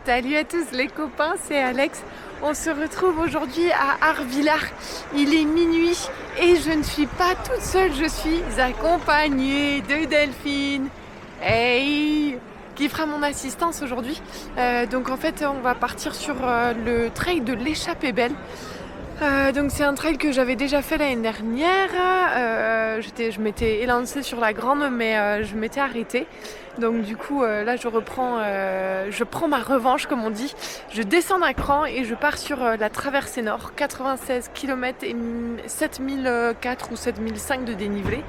Salut à tous les copains, c'est Alex. On se retrouve aujourd'hui à Arvillars. Il est minuit et je ne suis pas toute seule, je suis accompagnée de Delphine. Hey, qui fera mon assistance aujourd'hui. Donc en fait, on va partir sur le trail de l'Échappée Belle. Donc c'est un trail que j'avais déjà fait l'année dernière. Je m'étais élancée sur la grande, mais je m'étais arrêtée. Donc du coup là je prends ma revanche comme on dit. Je descends d'un cran et je pars sur la traversée nord, 96 km et 7004 ou 7005 de dénivelé.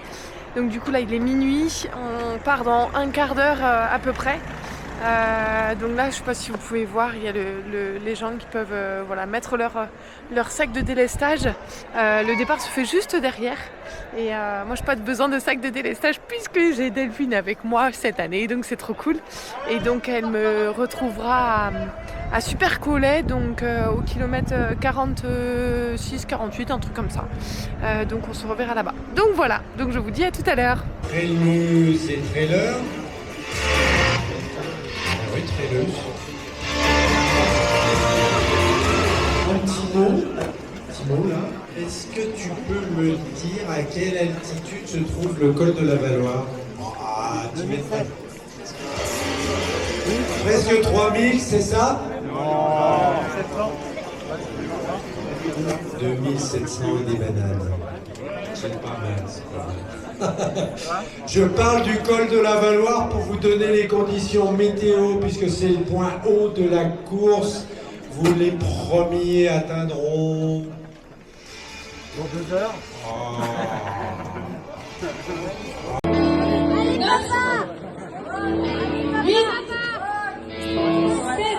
Donc du coup là il est minuit, on part dans un quart d'heure à peu près. Donc là je sais pas si vous pouvez voir, il y a les gens qui peuvent mettre leur sac de délestage. Le départ se fait juste derrière et moi j'ai pas besoin de sac de délestage puisque j'ai Delphine avec moi cette année, donc c'est trop cool. Et donc elle me retrouvera à Supercollet, donc au kilomètre 46-48, un truc comme ça. Donc on se reverra là-bas. Donc voilà, donc je vous dis à tout à l'heure. Trail News et Trailer. Oui, Trailer. Un petit mot là. Est-ce que tu peux me dire à quelle altitude se trouve le col de la Valoire? Ah, 10 mètres près. Presque 3000, c'est ça? Non. 2700 et des bananes. C'est pas mal, c'est pas mal. Je parle du col de la Valoire pour vous donner les conditions météo, puisque c'est le point haut de la course. Vous les premiers atteindront... Dans 2 heures. Oh. 8, 7,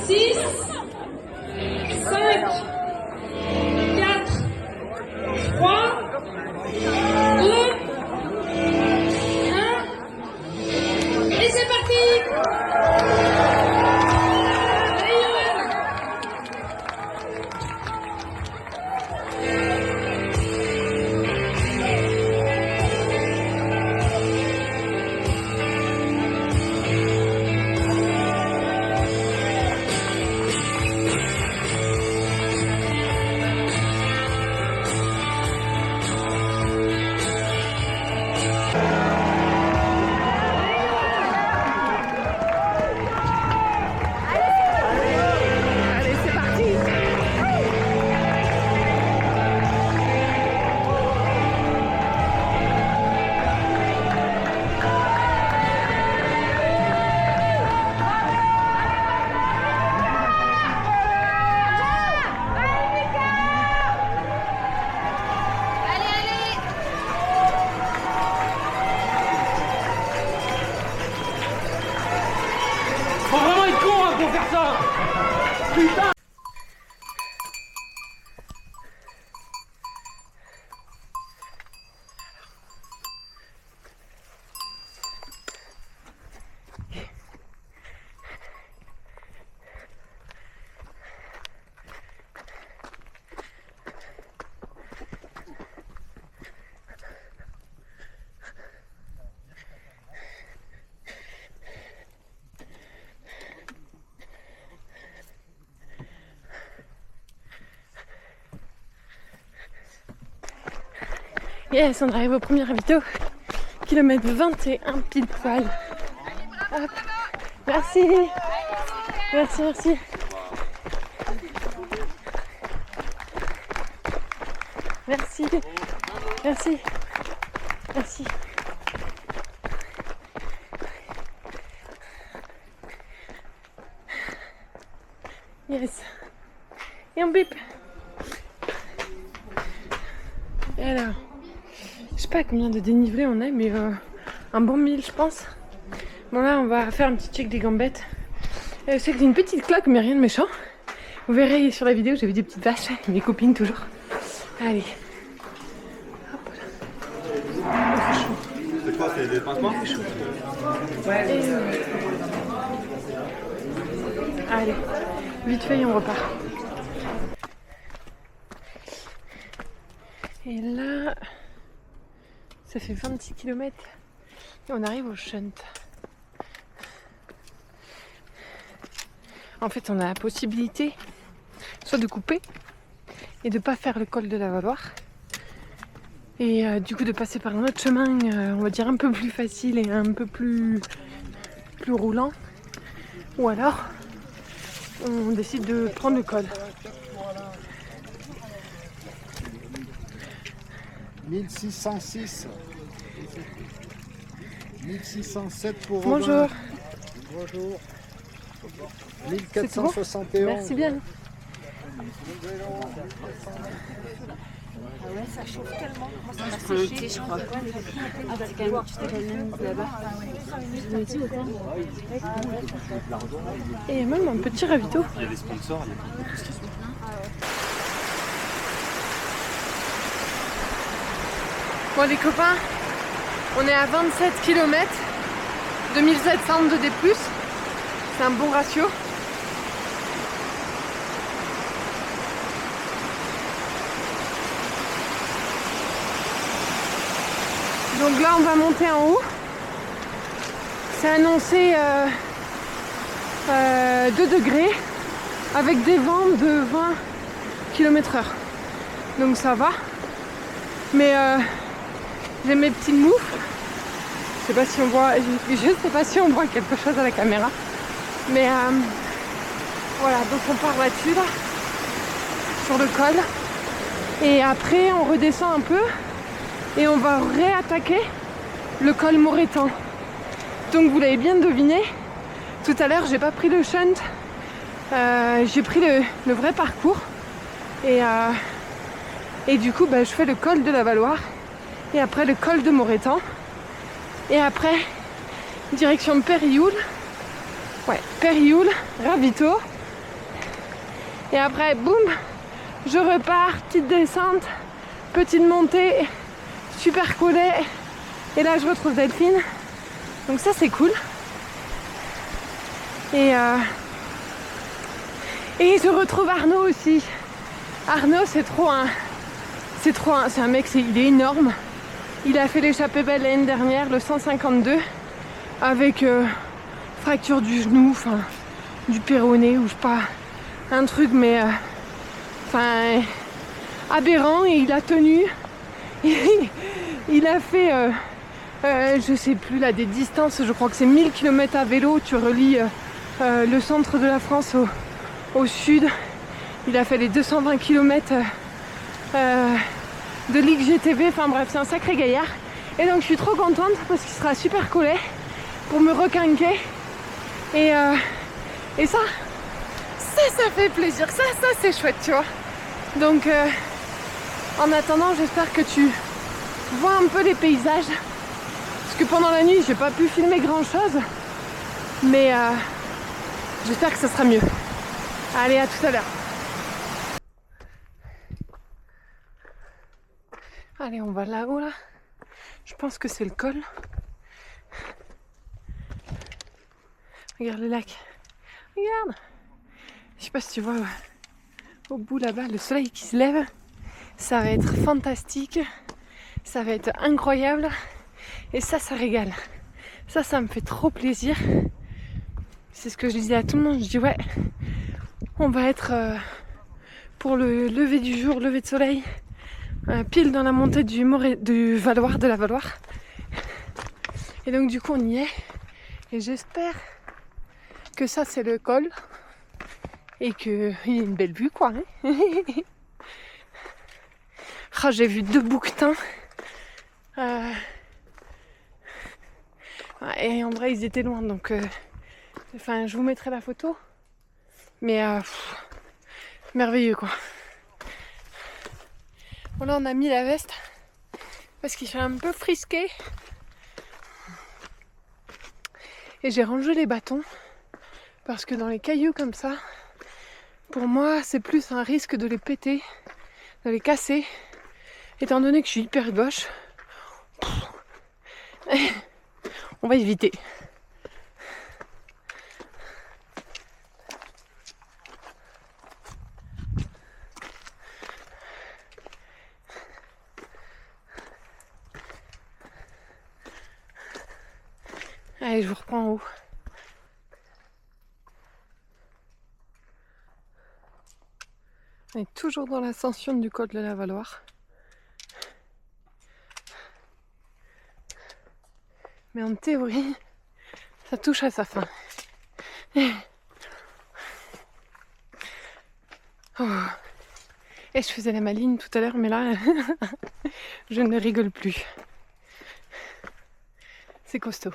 6, 5, 4, 3, 2, 1, et c'est parti! Allez, c'est parti. Faut vraiment être con hein, pour faire ça. Putain. Yes, on arrive au premier ravito. Kilomètre 21 pile poil. Hop. Merci. Merci, merci. Merci. Merci. Merci. Yes. Et on bip. Et alors, je sais pas combien de dénivelé on est, mais un bon 1000 je pense. Bon là on va faire un petit check des gambettes. C'est que j'ai une petite claque mais rien de méchant. Vous verrez sur la vidéo, j'avais des petites vaches, mes copines toujours. Allez. Hop là. C'est chaud. C'est quoi, c'est des pincements? C'est chaud. Ouais. Allez, vite fait et on repart. Et là, ça fait 26 km et on arrive au shunt. En fait, on a la possibilité soit de couper et de ne pas faire le col de la Valoire. Et du coup de passer par un autre chemin, on va dire un peu plus facile et un peu plus roulant. Ou alors, on décide de prendre le col. 1606. 1607 pour Bonjour. Robin. Bonjour. 1471. Merci bien. Ah ouais, ça chauffe tellement. Moi, ça m'a séché, je crois. Ah, c'est quand même, tu t'es quand même mis là-bas. Je me dis autant. Et il y a même un petit ravito. Il y a des sponsors, il y a tout ce qui se passe. Bon les copains, on est à 27 km, 2700 de D+, c'est un bon ratio. Donc là on va monter en haut, c'est annoncé 2 degrés avec des vents de 20 km/h, donc ça va, mais j'ai mes petites moufles. Je sais pas si on voit, je sais pas si on voit quelque chose à la caméra, mais voilà, donc on part là-dessus là, sur le col, et après on redescend un peu et on va réattaquer le col Moreton. Donc vous l'avez bien deviné, tout à l'heure j'ai pas pris le shunt, j'ai pris le vrai parcours et du coup je fais le col de la Valoire. Et après le col de Moreton. Et après, direction Périoul. Ouais, Périoul, ravito. Et après, boum, je repars, petite descente, petite montée, super collé. Et là, je retrouve Delphine. Donc ça, c'est cool. Et je retrouve Arnaud aussi. Arnaud, c'est un mec, il est énorme. Il a fait l'échappée belle l'année dernière, le 152, avec fracture du genou, enfin du péroné ou je sais pas, un truc mais aberrant, et il a tenu. Il a fait je sais plus là des distances, je crois que c'est 1000 km à vélo, tu relis le centre de la France au sud. Il a fait les 220 km de Ligue GTV, enfin bref, c'est un sacré gaillard. Et donc je suis trop contente parce qu'il sera super collé pour me requinquer. Et ça fait plaisir, ça c'est chouette, tu vois. Donc en attendant, j'espère que tu vois un peu les paysages, parce que pendant la nuit j'ai pas pu filmer grand chose, mais j'espère que ça sera mieux. Allez, à tout à l'heure. Allez, on va là-haut là. Je pense que c'est le col. Regarde le lac. Regarde. Je sais pas si tu vois au bout là-bas le soleil qui se lève. Ça va être fantastique. Ça va être incroyable. Et ça régale. Ça me fait trop plaisir. C'est ce que je disais à tout le monde. Je dis ouais, on va être pour le lever du jour, lever de soleil. Pile dans la montée du Valoir, de la Valoire. Et donc du coup on y est. Et j'espère que ça c'est le col. Et qu'il y a une belle vue quoi. Hein. Oh, j'ai vu 2 bouquetins. Et en vrai ils étaient loin, donc je vous mettrai la photo. Mais merveilleux quoi. Bon, là on a mis la veste parce qu'il fait un peu frisqué. Et j'ai rangé les bâtons parce que dans les cailloux comme ça, pour moi c'est plus un risque de les péter, de les casser, étant donné que je suis hyper gauche. On va éviter. Allez, je vous reprends en haut. On est toujours dans l'ascension du col de la Valloire. Mais en théorie, ça touche à sa fin. Oh. Et je faisais la maline tout à l'heure, mais là, je ne rigole plus. C'est costaud.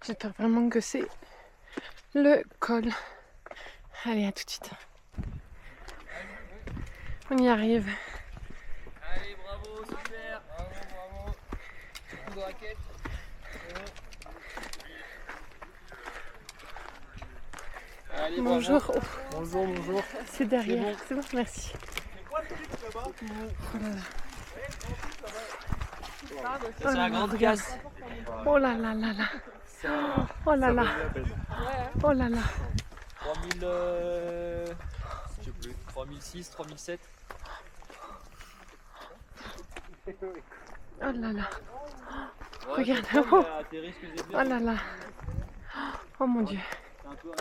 J'espère vraiment que c'est le col. Allez, à tout de suite. On y arrive. Allez, bravo, super. Bravo. Coup de raquette. Allez, Bonjour. bravo. Oh, Bonjour. c'est derrière. C'est bon, merci. Oh là là. C'est la grande casse. Oh là là là là. Oh là là. Oh là là. 3000, je sais plus, 3006, 3007. Oh là là. Ouais, Regarde. c'est Oh. tes risques et Oh là là. Oh mon Dieu. C'est un peu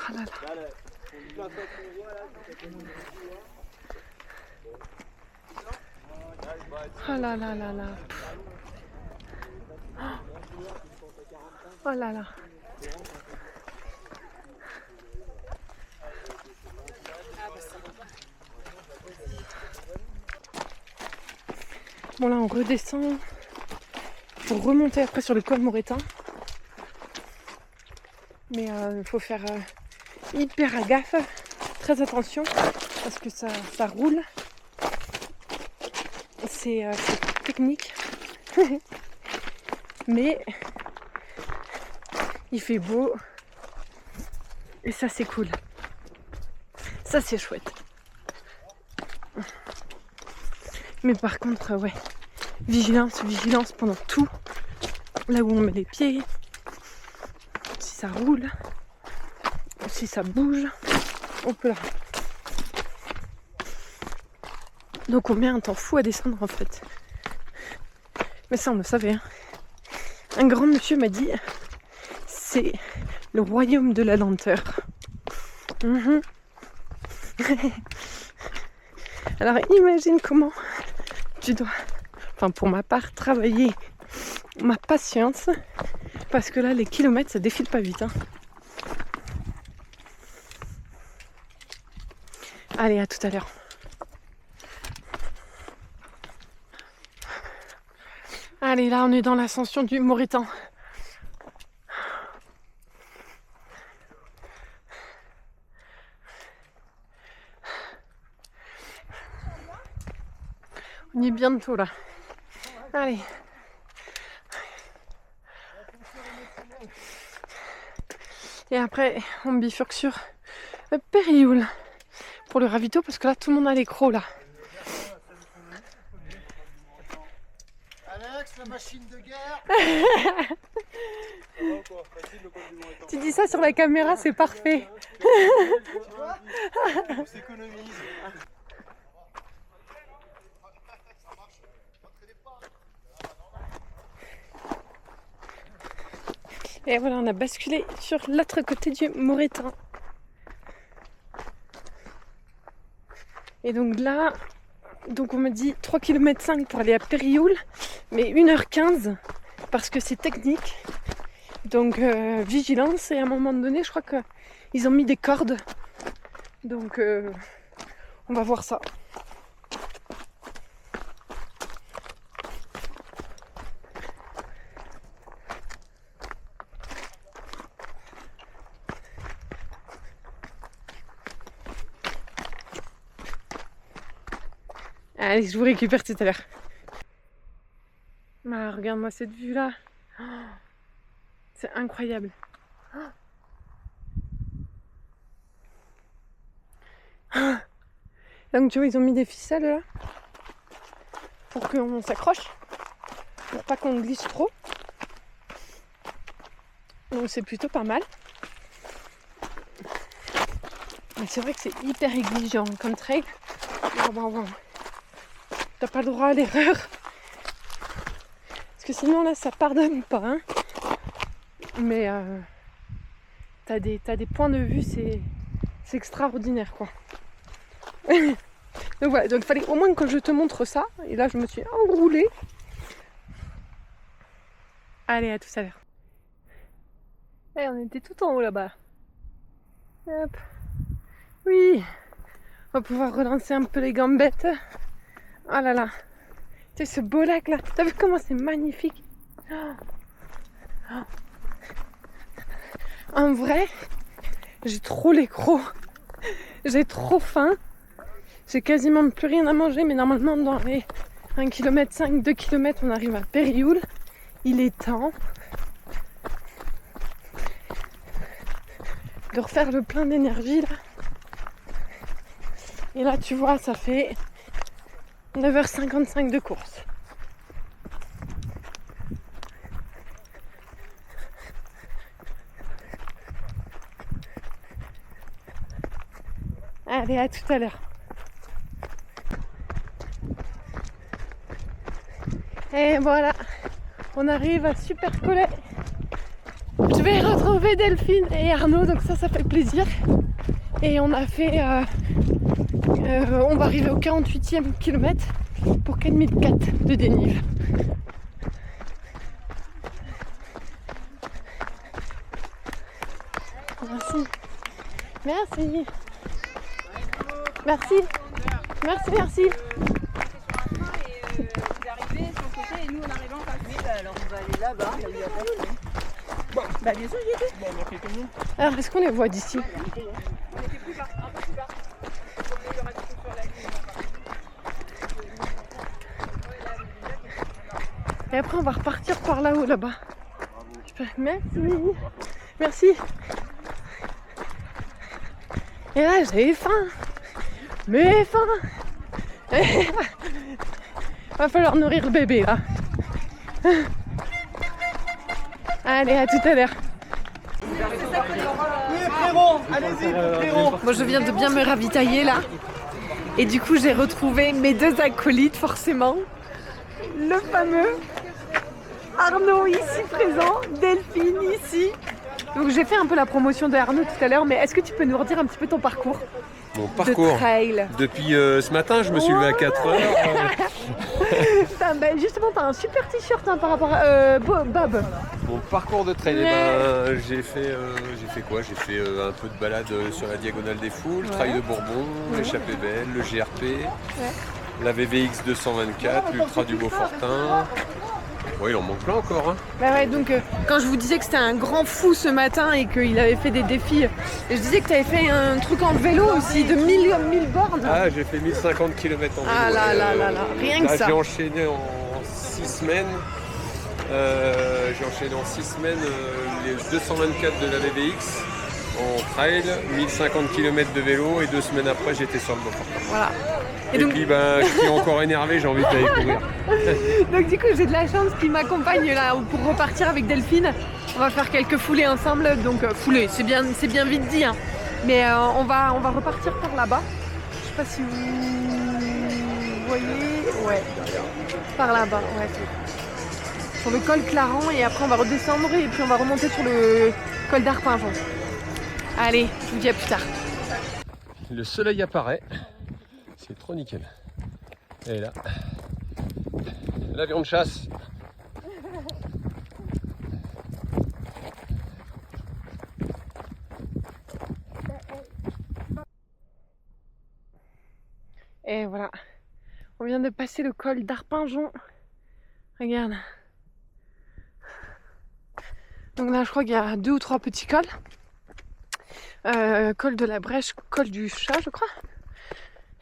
Oh là là. là, Oh là là là là. Oh là là. Bon là on redescend pour remonter après sur le col Moretin. Mais il faut faire hyper gaffe, très attention parce que ça roule. C'est technique. Mais il fait beau et ça c'est cool. Ça c'est chouette. Mais par contre, ouais, vigilance pendant tout. Là où on met les pieds. Si ça roule, si ça bouge, on peut là. Donc on met un temps fou à descendre en fait. Mais ça on le savait. Hein. Un grand monsieur m'a dit, c'est le royaume de la lenteur. Alors imagine comment tu dois, enfin pour ma part, travailler ma patience. Parce que là les kilomètres ça défile pas vite. Hein. Allez, à tout à l'heure. Allez, là on est dans l'ascension du Moretin. On y est bientôt là. Allez. Et après, on bifurque sur Périoul pour le ravito parce que là tout le monde a les crocs là. Alex, la machine de guerre. Tu dis ça sur la caméra, c'est parfait. on s'économise. Et voilà, on a basculé sur l'autre côté du Moretin. Et donc là, on me dit 3,5 km pour aller à Périoul, mais 1h15 parce que c'est technique. Donc vigilance, et à un moment donné, je crois qu'ils ont mis des cordes. Donc on va voir ça. Allez, je vous récupère tout à l'heure. Ah, regarde-moi cette vue-là. Oh, c'est incroyable. Oh. Donc tu vois, ils ont mis des ficelles là pour qu'on s'accroche, pour pas qu'on glisse trop. Donc c'est plutôt pas mal. Mais c'est vrai que c'est hyper exigeant comme trail. Bon. T'as pas le droit à l'erreur. Parce que sinon là ça pardonne pas. Hein. Mais t'as des points de vue, C'est extraordinaire quoi. Donc voilà, donc il fallait au moins que je te montre ça. Et là je me suis enroulée. Allez, à tout à l'heure. Eh, on était tout en haut là-bas. Hop. Oui. On va pouvoir relancer un peu les gambettes. Oh là là. Tu sais, ce beau lac là. T'as vu comment c'est magnifique? En vrai, j'ai trop les crocs. J'ai trop faim. J'ai quasiment plus rien à manger, mais normalement dans les 1,5 km, 2 km, on arrive à Périoul. Il est temps de refaire le plein d'énergie là. Et là tu vois, ça fait 9h55 de course. Allez, à tout à l'heure. Et voilà, on arrive à Super Collet. Je vais retrouver Delphine et Arnaud, donc ça fait plaisir. Et on a fait... on va arriver au 48e kilomètre pour 4004 de dénive. Merci. Merci. Merci. Merci, merci. Et nous on arrive en face. Oui, bah alors on va aller là-bas, là où il y a personne. Bah bien sûr j'y étais. Bon, on a fait combien? Alors est-ce qu'on les voit d'ici? On était plus bas, un peu plus bas. Il y aura des trucs sur la ligne. Et après on va repartir par là-haut, là-bas. Merci. Merci. Et là j'ai faim. Mais faim. Va falloir nourrir le bébé là. Allez, à tout à l'heure. Moi je viens de bien me ravitailler là. Et du coup j'ai retrouvé mes deux acolytes forcément. Le fameux Arnaud ici présent, Delphine ici. Donc j'ai fait un peu la promotion de Arnaud tout à l'heure, mais est-ce que tu peux nous redire un petit peu ton parcours? Mon parcours de trail. Depuis ce matin, je me suis levé à 4h. Justement, t'as un super t-shirt par rapport à Bob. Mon parcours de trail, j'ai fait quoi? J'ai fait un peu de balade sur la diagonale des foules, trail de Bourbon, l'échappée belle, le GRP, la VVX 224, l'Ultra du Beaufortin. Oui, il en manque plein encore. Hein. Bah ouais, donc quand je vous disais que c'était un grand fou ce matin et qu'il avait fait des défis, et je disais que tu avais fait un truc en vélo aussi de 1000 bornes. Ah, j'ai fait 1050 km en vélo. Ah là là là là, rien que ça. J'ai enchaîné en 6 semaines. J'ai enchaîné en 6 semaines les 224 de la VVX en trail, 1050 km de vélo et 2 semaines après j'étais sur le Beaufortin. Voilà. Et donc, puis je suis encore énervé, j'ai envie d'aller courir. Donc du coup j'ai de la chance qu'il m'accompagne là pour repartir avec Delphine. On va faire quelques foulées ensemble, donc foulées, c'est bien vite dit. Hein. Mais on va repartir par là-bas. Je sais pas si vous voyez. Ouais. Par là-bas, ouais. Sur le col Claran et après on va redescendre et puis on va remonter sur le col d'Arpinjon. Allez, je vous dis à plus tard. Le soleil apparaît. C'est trop nickel. Et là, l'avion de chasse. Et voilà, on vient de passer le col d'Arpinjon. Regarde. Donc là, je crois qu'il y a 2 ou 3 petits cols. Col de la Brèche, col du Chat, je crois.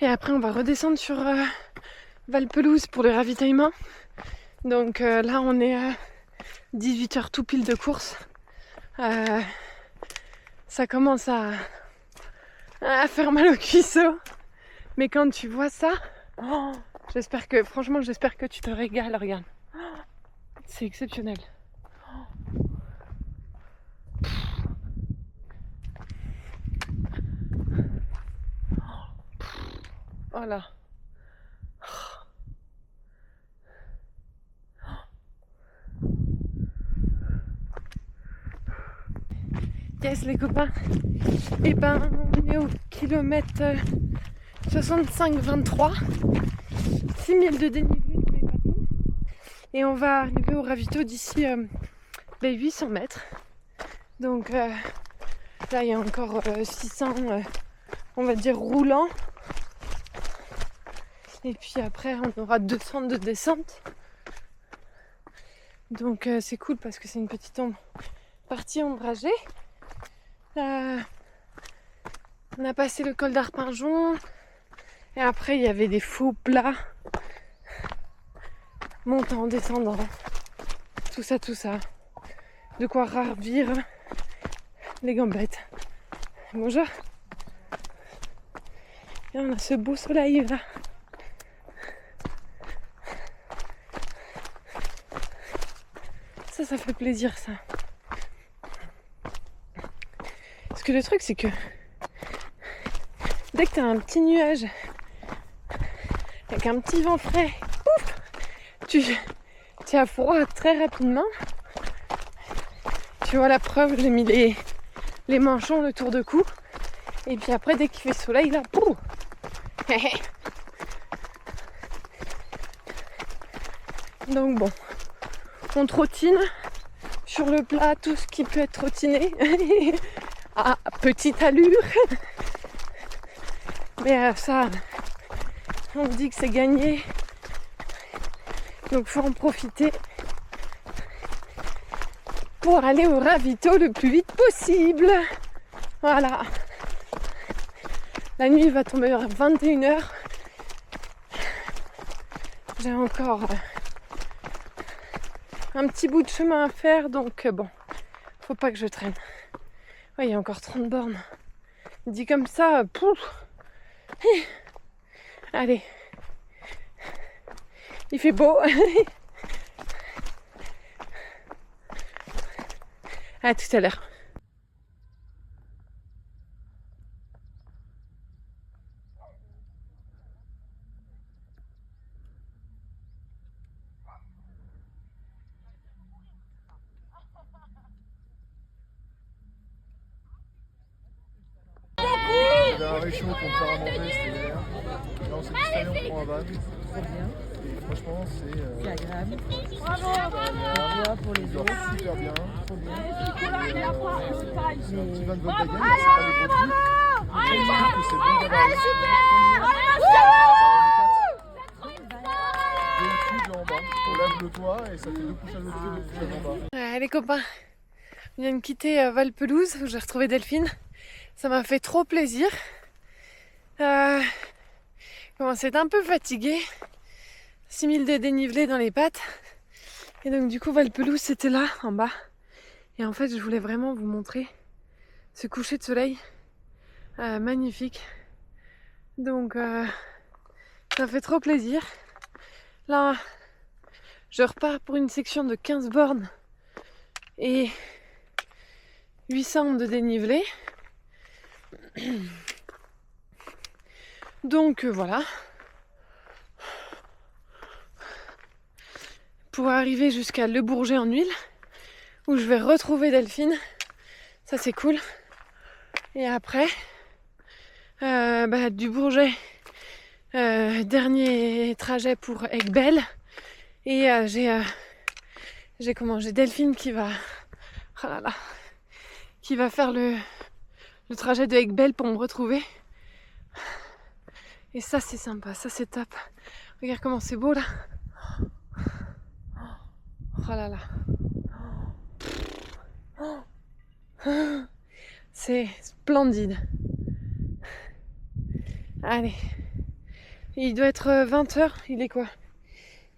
Et après, on va redescendre sur Valpelouse pour le ravitaillement. Donc là, on est à 18h tout pile de course. Ça commence à faire mal au cuisseau. Mais quand tu vois ça, j'espère que tu te régales, regarde. C'est exceptionnel. Voilà. vitesse les copains. Et ben on est au kilomètre 65-23, 6000 de dénivelé dans les bateaux. Et on va arriver au ravito d'ici 800 mètres. Donc là il y a encore 600 on va dire roulants. Et puis après on aura 200 de descente. Donc c'est cool parce que c'est une petite partie ombragée. On a passé le col d'Arpinjon. Et après il y avait des faux plats. Montant, descendant. Tout ça. De quoi ravir les gambettes. Bonjour. Et on a ce beau soleil là. Ça fait plaisir ça. Parce que le truc c'est que dès que t'as un petit nuage avec un petit vent frais, pouf, tu as froid très rapidement. Tu vois la preuve, j'ai mis les manchons le tour de cou. Et puis après dès qu'il fait soleil là, pouf. Donc bon, on trottine sur le plat tout ce qui peut être trottiné à petite allure. Mais ça, on se dit que c'est gagné. Donc faut en profiter pour aller au ravito le plus vite possible. Voilà. La nuit va tomber vers 21h. J'ai encore un petit bout de chemin à faire, donc bon, faut pas que je traîne. Ouais, il y a encore 30 bornes. Dit comme ça, pouf. Allez. Il fait beau. À tout à l'heure. Il y avait un réchaud pour me faire à manger, c'était hier. Là, on s'est installé, on prend un van. Trop bien. Et franchement, C'est agréable. bravo Pour les ils autres. dorment super bien. Trop bien. C'est un petit van Volkswagen, mais c'est pas des gros trucs. Et je trouve que c'est bon d'avoir le truc en bas. On lève le toit et ça fait 2 couchages au-dessus, 2 couchages en bas. Ouais, les copains, on vient de quitter Val-Pelouse où j'ai retrouvé Delphine. Ça m'a fait trop plaisir. Commençais à être un peu fatiguée. 6000 de dénivelé dans les pattes. Et donc du coup Val-Pelouse c'était là en bas. Et en fait je voulais vraiment vous montrer ce coucher de soleil magnifique. Donc ça fait trop plaisir. Là je repars pour une section de 15 bornes et 800 de dénivelé. Donc voilà. Pour arriver jusqu'à Le Bourget en huile, où je vais retrouver Delphine. Ça c'est cool. Et après, du Bourget, dernier trajet pour Aiguebelle. Et j'ai Delphine qui va, qui va faire le trajet de Aiguebelle pour me retrouver. Et ça c'est sympa, ça c'est top. Regarde comment c'est beau là. Oh là là. C'est splendide. Allez. Il doit être 20h. Il est quoi?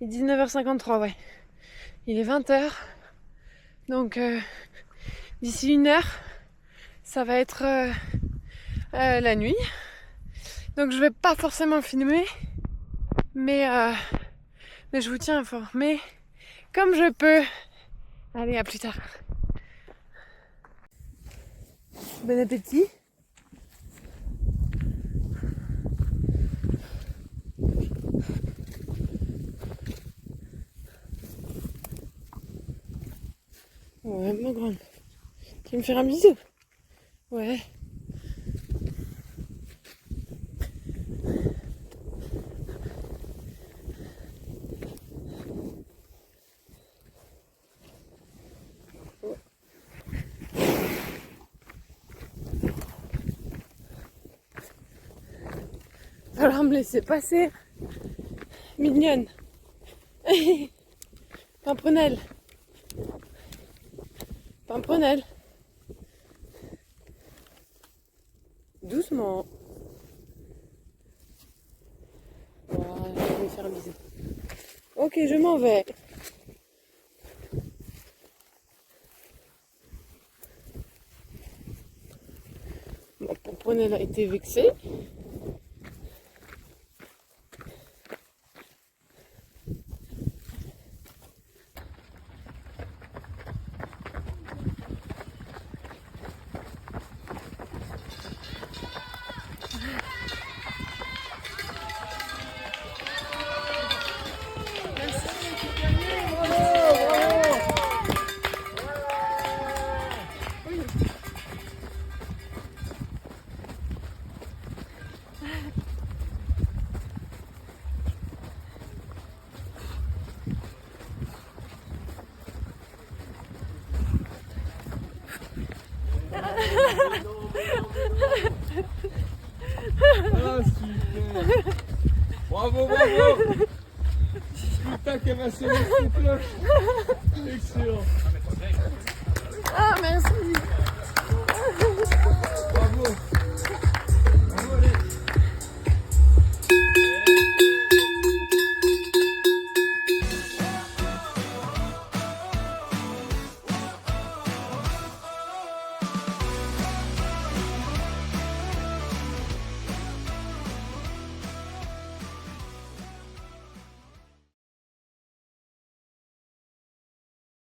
Il est 19h53, ouais. Il est 20h. Donc d'ici 1 heure, ça va être la nuit. Donc je vais pas forcément filmer. Mais je vous tiens informé comme je peux. Allez, à plus tard. Bon appétit. Ouais, ma grande. Tu veux me faire un bisou? Ouais. Va falloir me laisser passer. Mignonne. Pimprenelle. Pimprenelle. Doucement. Voilà, je vais me faire un bisou. Ok, je m'en vais. Bon, Pimprenelle a été vexée. Ah, super. Bravo, bravo. Putain, qu'elle m'a sonné cette cloche. Excellent. Ah, merci.